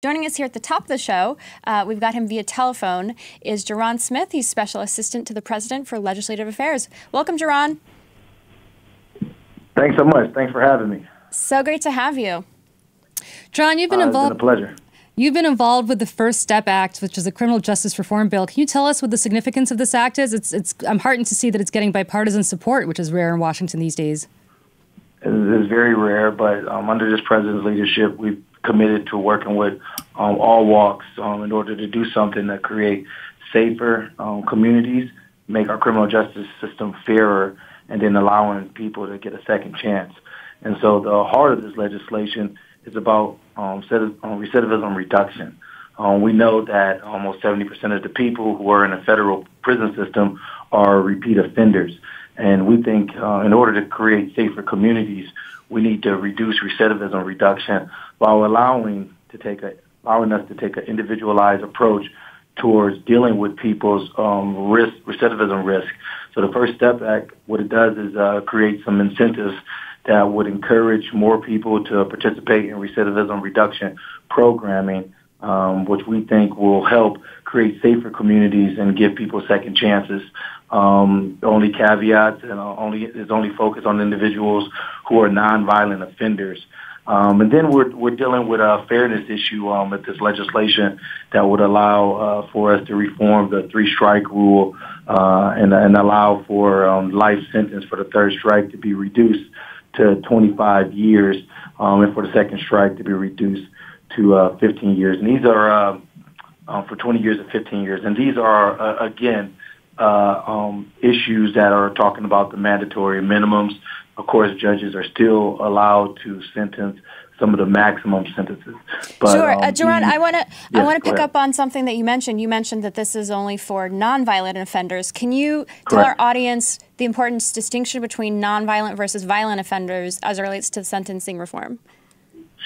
Joining us here at the top of the show, we've got him via telephone, is Jerron Smith. He's Special Assistant to the President for Legislative Affairs. Welcome, Jerron. Thanks so much. Thanks for having me. So great to have you. Jerron, you've been involved. It's been a pleasure. You've been involved with the First Step Act, which is a criminal justice reform bill. Can you tell us what the significance of this act is? I'm heartened to see that it's getting bipartisan support, which is rare in Washington these days. It is very rare, but under this president's leadership, we've committed to working with all walks in order to do something that create safer communities, make our criminal justice system fairer, and then allowing people to get a second chance. And so the heart of this legislation is about recidivism reduction. We know that almost 70% of the people who are in the federal prison system are repeat offenders. And we think in order to create safer communities, we need to reduce recidivism reduction while allowing us to take an individualized approach towards dealing with people's recidivism risk. So the First Step Act, what it does is create some incentives that would encourage more people to participate in recidivism reduction programming, which we think will help create safer communities and give people second chances. The only caveat is only focused on individuals who are nonviolent offenders. And then we're dealing with a fairness issue with this legislation that would allow for us to reform the three-strike rule and allow for life sentence for the third strike to be reduced to 25 years and for the second strike to be reduced to 15 years. And these are for 20 years and 15 years. And these are, again, issues that are talking about the mandatory minimums. Of course, judges are still allowed to sentence some of the maximum sentences. But, sure, Jerron, I want to pick up on something that you mentioned. You mentioned that this is only for nonviolent offenders. Can you tell our audience the important distinction between nonviolent versus violent offenders as it relates to sentencing reform?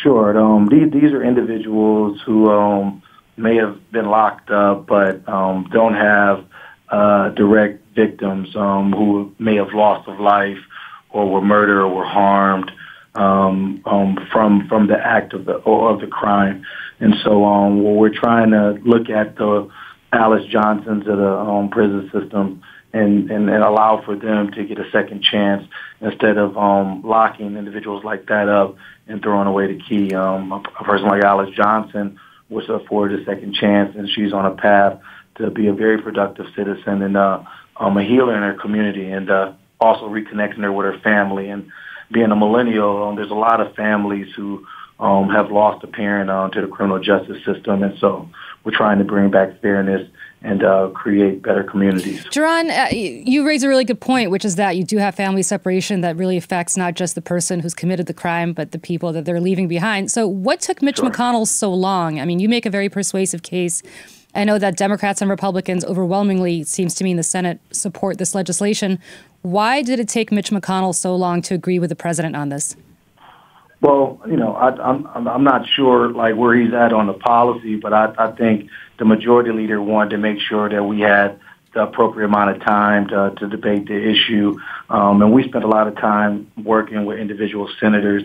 Sure. These are individuals who may have been locked up but don't have direct victims who may have lost of life or were murdered or were harmed from the act of the crime. And so we're trying to look at the Alice Johnsons of the prison system and allow for them to get a second chance instead of locking individuals like that up and throwing away the key. A person like Alice Johnson was afforded a second chance, and she's on a path to be a very productive citizen and a healer in her community, and also reconnecting her with her family. And being a millennial, there's a lot of families who have lost a parent to the criminal justice system, and so we're trying to bring back fairness and create better communities. Jerron, you raise a really good point, which is that you do have family separation that really affects not just the person who's committed the crime, but the people that they're leaving behind. So what took Mitch McConnell so long? I mean, you make a very persuasive case. I know that Democrats and Republicans overwhelmingly, it seems to me, in the Senate support this legislation. Why did it take Mitch McConnell so long to agree with the president on this? Well, I'm not sure where he's at on the policy, but I think the majority leader wanted to make sure that we had the appropriate amount of time to debate the issue. And we spent a lot of time working with individual senators.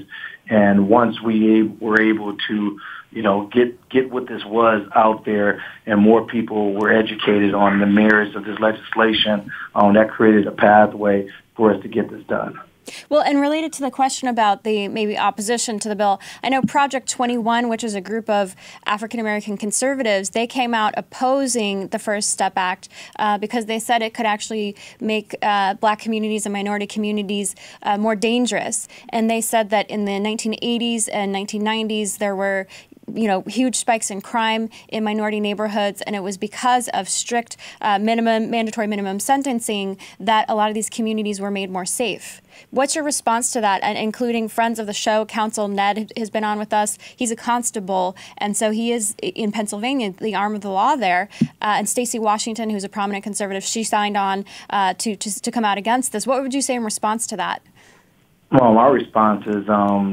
And once we were able to, get what this was out there and more people were educated on the merits of this legislation, that created a pathway for us to get this done. Well, and related to the question about the maybe opposition to the bill, I know Project 21, which is a group of African-American conservatives, they came out opposing the First Step Act because they said it could actually make black communities and minority communities more dangerous. And they said that in the 1980s and 1990s, there were huge spikes in crime in minority neighborhoods, and it was because of strict mandatory minimum sentencing that a lot of these communities were made more safe. What's your response to that? And including friends of the show, Counsel Ned has been on with us. He's a constable, and so he is in Pennsylvania, the arm of the law there. And Stacey Washington, who's a prominent conservative, she signed on to come out against this. What would you say in response to that? Well, our response is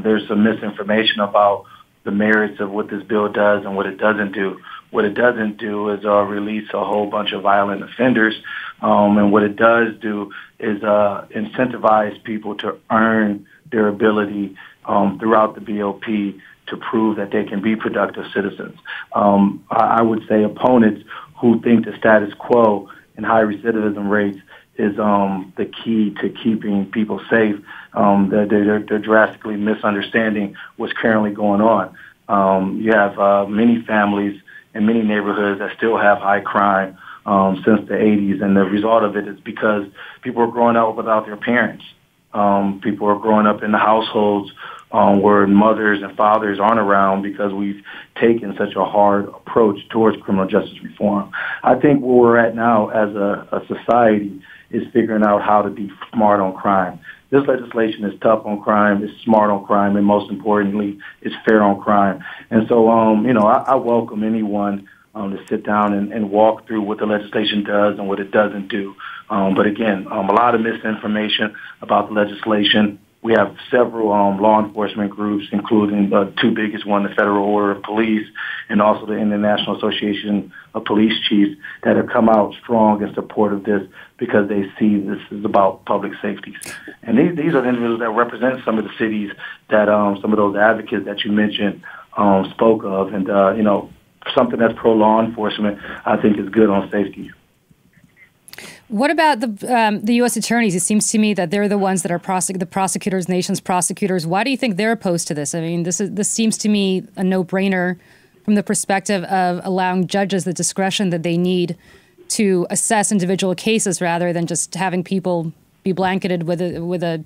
there's some misinformation about the merits of what this bill does and what it doesn't do. What it doesn't do is release a whole bunch of violent offenders. And what it does do is incentivize people to earn their ability throughout the BOP to prove that they can be productive citizens. I would say opponents who think the status quo and high recidivism rates is the key to keeping people safe. They're drastically misunderstanding what's currently going on. You have many families in many neighborhoods that still have high crime since the 80s, and the result of it is because people are growing up without their parents. People are growing up in the households where mothers and fathers aren't around because we've taken such a hard approach towards criminal justice reform. I think where we're at now as a society is figuring out how to be smart on crime. This legislation is tough on crime, it's smart on crime, and most importantly, it's fair on crime. And so, I welcome anyone to sit down and walk through what the legislation does and what it doesn't do. But again, a lot of misinformation about the legislation. We have several law enforcement groups, including the two biggest one, the Federal Order of Police, and also the International Association of Police Chiefs, that have come out strong in support of this because they see this is about public safety. And these are the individuals that represent some of the cities that some of those advocates that you mentioned spoke of. And, something that's pro-law enforcement, I think, is good on safety. What about the U.S. attorneys? It seems to me that they're the ones that are the prosecutors, nation's prosecutors. Why do you think they're opposed to this? I mean, this seems to me a no-brainer from the perspective of allowing judges the discretion that they need to assess individual cases rather than just having people be blanketed with a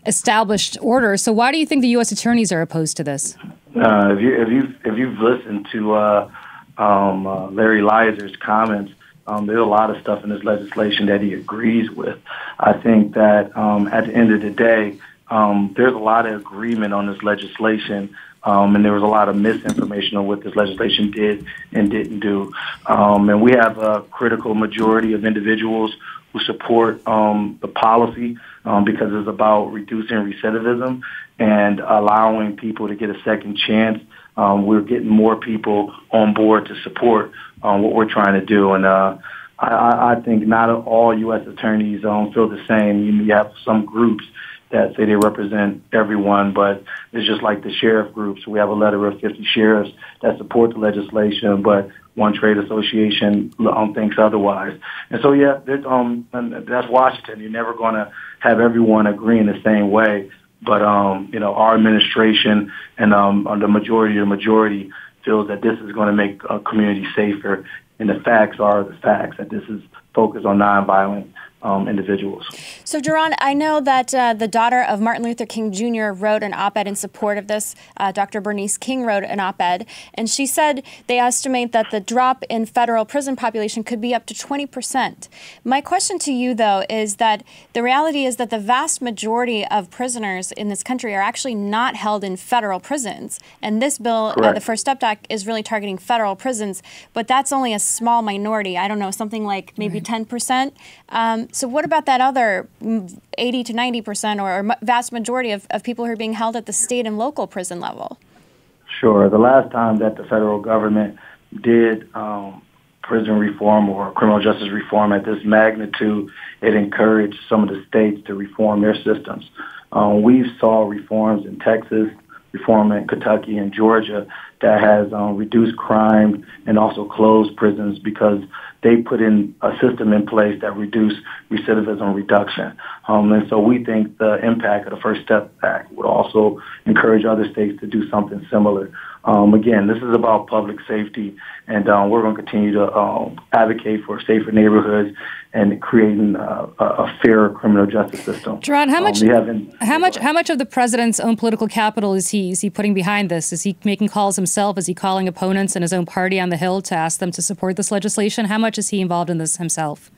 established order. So why do you think the U.S. attorneys are opposed to this? If you've listened to Larry Leiser's comments, there's a lot of stuff in this legislation that he agrees with. I think that at the end of the day, there's a lot of agreement on this legislation, and there was a lot of misinformation on what this legislation did and didn't do. And we have a critical majority of individuals who support the policy because it's about reducing recidivism and allowing people to get a second chance. We're getting more people on board to support what we're trying to do. And I think not all U.S. attorneys feel the same. You have some groups that say they represent everyone, but it's just like the sheriff groups. We have a letter of 50 sheriffs that support the legislation, but one trade association thinks otherwise. And so, that's Washington. You're never going to have everyone agreeing the same way. But, our administration and the majority feels that this is going to make a community safer. And the facts are the facts, that this is focused on nonviolent individuals. So, Jaron, I know that the daughter of Martin Luther King Jr. wrote an op-ed in support of this. Dr. Bernice King wrote an op-ed, and she said they estimate that the drop in federal prison population could be up to 20%. My question to you, though, is that the reality is that the vast majority of prisoners in this country are actually not held in federal prisons. And this bill, the First Step Act, is really targeting federal prisons, but that's only a small minority. I don't know, something like maybe 10%. So what about that other 80 to 90% or vast majority of people who are being held at the state and local prison level? Sure. The last time that the federal government did prison reform or criminal justice reform at this magnitude, it encouraged some of the states to reform their systems. We saw reforms in Texas, reform in Kentucky and Georgia that has reduced crime and also closed prisons because they put in a system in place that reduced recidivism reduction. And so we think the impact of the First Step Act would also encourage other states to do something similar. Again, this is about public safety, and we're going to continue to advocate for safer neighborhoods and creating a fairer criminal justice system. Jaron, how much of the president's own political capital is he putting behind this? Is he making calls himself? Is he calling opponents in his own party on the Hill to ask them to support this legislation? How much is he involved in this himself?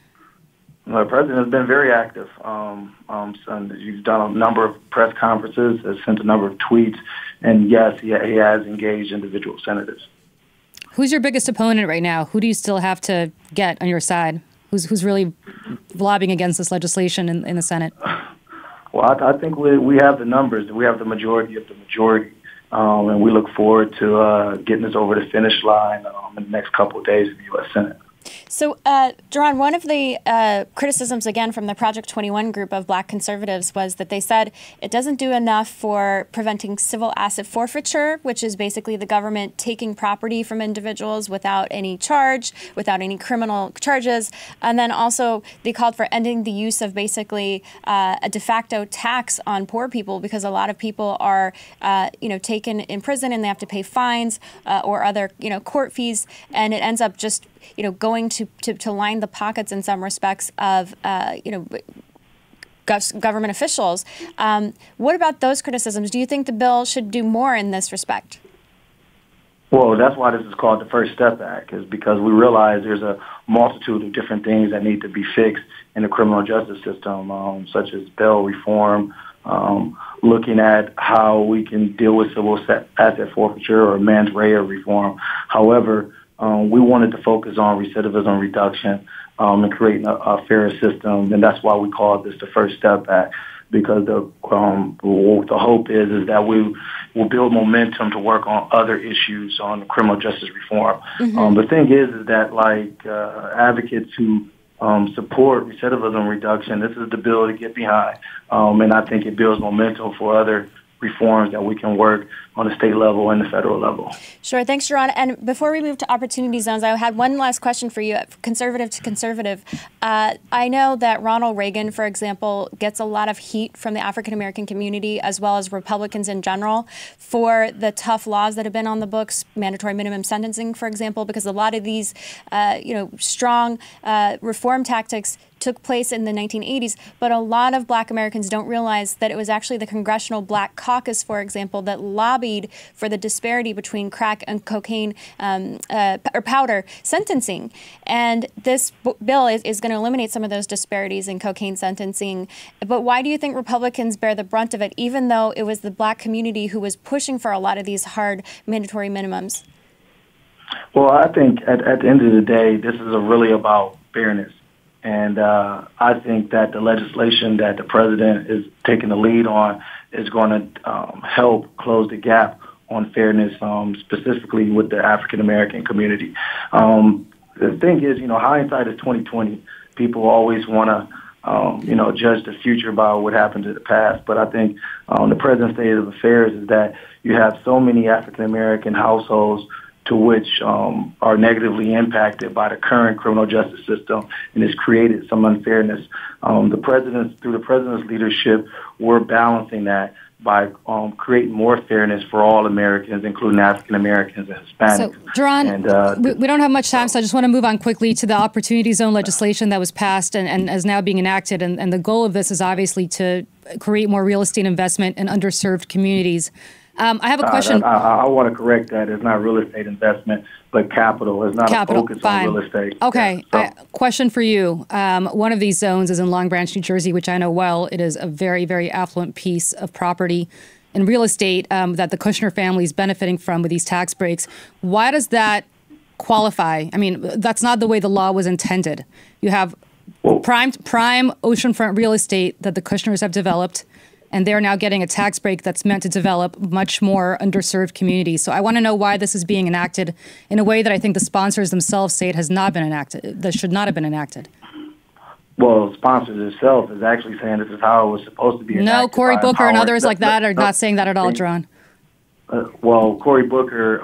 The president has been very active. He's done a number of press conferences, has sent a number of tweets, and yes, he has engaged individual senators. Who's your biggest opponent right now? Who do you still have to get on your side? Who's really lobbying against this legislation in the Senate? Well, I think we have the numbers. We have the majority of the majority, and we look forward to getting this over the finish line in the next couple of days in the U.S. Senate. So, Duran, one of the criticisms, again, from the Project 21 group of Black conservatives was that they said it doesn't do enough for preventing civil asset forfeiture, which is basically the government taking property from individuals without any charge, without any criminal charges. And then also they called for ending the use of basically a de facto tax on poor people, because a lot of people are, taken in prison and they have to pay fines or other, court fees, and it ends up just going to line the pockets in some respects of, government officials. What about those criticisms? Do you think the bill should do more in this respect? Well, that's why this is called the First Step Act, is because we realize there's a multitude of different things that need to be fixed in the criminal justice system, such as bail reform, looking at how we can deal with civil asset forfeiture or mens rea reform. However, we wanted to focus on recidivism reduction and creating a fairer system, and that's why we called this the First Step Act, because the hope is that we will build momentum to work on other issues on criminal justice reform. Mm-hmm. The thing is that advocates who support recidivism reduction, this is the bill to get behind, and I think it builds momentum for other reforms that we can work on the state level and the federal level. Sure. Thanks, Jerron. And before we move to opportunity zones, I had one last question for you, conservative to conservative. I know that Ronald Reagan, for example, gets a lot of heat from the African-American community as well as Republicans in general for the tough laws that have been on the books, mandatory minimum sentencing, for example, because a lot of these, strong reform tactics took place in the 1980s, but a lot of Black Americans don't realize that it was actually the Congressional Black Caucus, for example, that lobbied for the disparity between crack and cocaine or powder sentencing. And this bill is going to eliminate some of those disparities in cocaine sentencing. But why do you think Republicans bear the brunt of it, even though it was the Black community who was pushing for a lot of these hard mandatory minimums? Well, I think at the end of the day, this is really about fairness. And I think that the legislation that the president is taking the lead on is going to help close the gap on fairness, specifically with the African-American community. The thing is, hindsight is 20/20. People always want to, judge the future by what happened to the past. But I think the present state of affairs is that you have so many African-American households to which are negatively impacted by the current criminal justice system, and it's created some unfairness. Through the president's leadership, we're balancing that by creating more fairness for all Americans, including African Americans and Hispanics. So, Jerron, we don't have much time, so I just want to move on quickly to the Opportunity Zone legislation that was passed and is now being enacted. And the goal of this is obviously to create more real estate investment in underserved communities. I have a question. I want to correct that. It's not real estate investment, but capital. It's not a focus on real estate. Okay. Yeah, so. Question for you. One of these zones is in Long Branch, New Jersey, which I know well. It is a very, very affluent piece of property in real estate that the Kushner family is benefiting from with these tax breaks. Why does that qualify? I mean, that's not the way the law was intended. You have prime oceanfront real estate that the Kushners have developed, and they're now getting a tax break that's meant to develop much more underserved communities. So I want to know why this is being enacted in a way that I think the sponsors themselves say it has not been enacted, that should not have been enacted. Well, the sponsors itself is actually saying this is how it was supposed to be enacted. No, Cory Booker and others like that are not saying that at all, John. Well, Cory Booker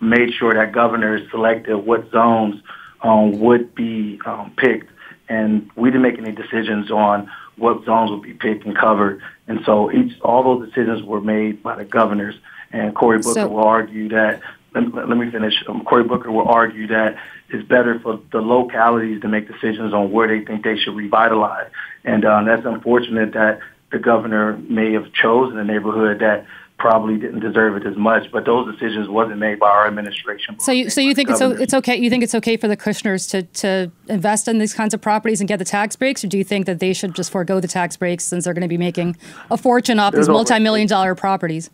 made sure that governors selected what zones would be picked, and we didn't make any decisions on what zones would be picked and covered. And so all those decisions were made by the governors. And Cory Booker will argue that, let me finish. Cory Booker will argue that it's better for the localities to make decisions on where they think they should revitalize. And that's unfortunate that the governor may have chosen a neighborhood that probably didn't deserve it as much, but those decisions wasn't made by our administration. So you think it's okay? You think it's okay for the Kushners to invest in these kinds of properties and get the tax breaks, or do you think that they should just forego the tax breaks since they're going to be making a fortune off these multi-million-dollar properties?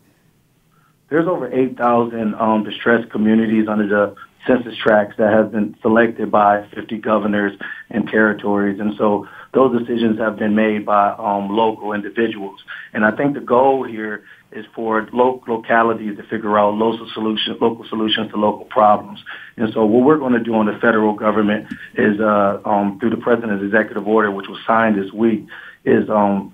There's over 8,000 distressed communities under the census tracts that have been selected by 50 governors and territories, and so those decisions have been made by local individuals. And I think the goal here is for localities to figure out local solutions to local problems. And so what we're going to do on the federal government is, through the president's executive order, which was signed this week, is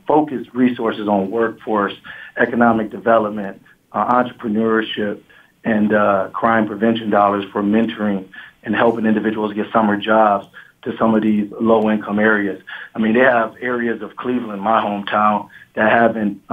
focus resources on workforce, economic development, entrepreneurship, and crime prevention dollars for mentoring and helping individuals get summer jobs to some of these low-income areas. I mean, they have areas of Cleveland, my hometown, that haven't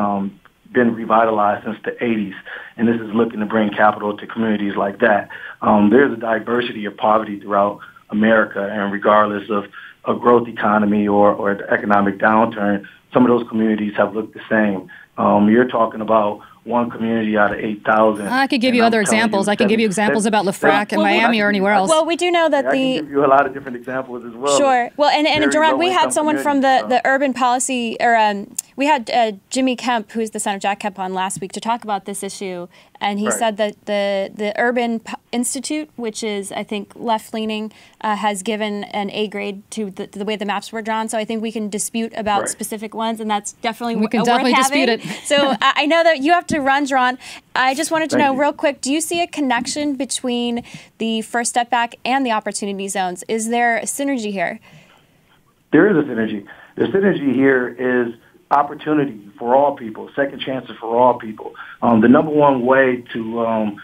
been revitalized since the 80s, and this is looking to bring capital to communities like that. There's a diversity of poverty throughout America, and regardless of a growth economy or the economic downturn, some of those communities have looked the same. You're talking about one community out of 8,000. I could give you other examples. I could give you examples about Lafrac and Miami or anywhere else. Well, we do know that I can give you a lot of different examples as well. Sure. Well, and Duran, we had someone from the urban policy, or we had Jimmy Kemp, who's the son of Jack Kemp, on last week to talk about this issue, and he said that the Urban Institute, which is, I think, left-leaning, has given an A grade to the way the maps were drawn. So I think we can dispute about specific ones, and that's definitely we can definitely dispute it. So I know that you have to run, Duran. I just wanted to know real quick, do you see a connection between the First Step Back and the Opportunity Zones? Is there a synergy here? There is a synergy. The synergy here is opportunity for all people, second chances for all people. The number one way to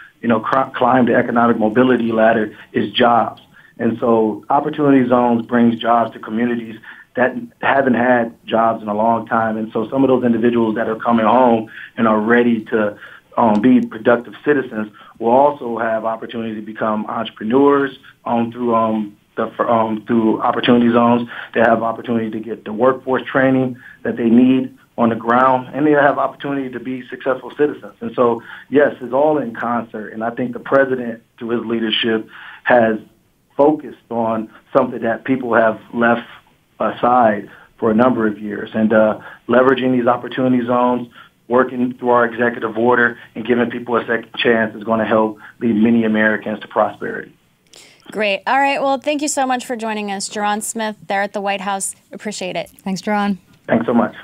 climb the economic mobility ladder is jobs. And so Opportunity Zones brings jobs to communities that haven't had jobs in a long time. And so some of those individuals that are coming home and are ready to be productive citizens will also have opportunity to become entrepreneurs through Opportunity Zones. They have opportunity to get the workforce training that they need on the ground, and they have opportunity to be successful citizens. And so, yes, it's all in concert. And I think the president, through his leadership, has focused on something that people have left aside for a number of years. And leveraging these Opportunity Zones, working through our executive order, and giving people a second chance is going to help lead many Americans to prosperity. Great. All right. Well, thank you so much for joining us, Duran Smith, there at the White House. Appreciate it. Thanks, Duran. Thanks so much.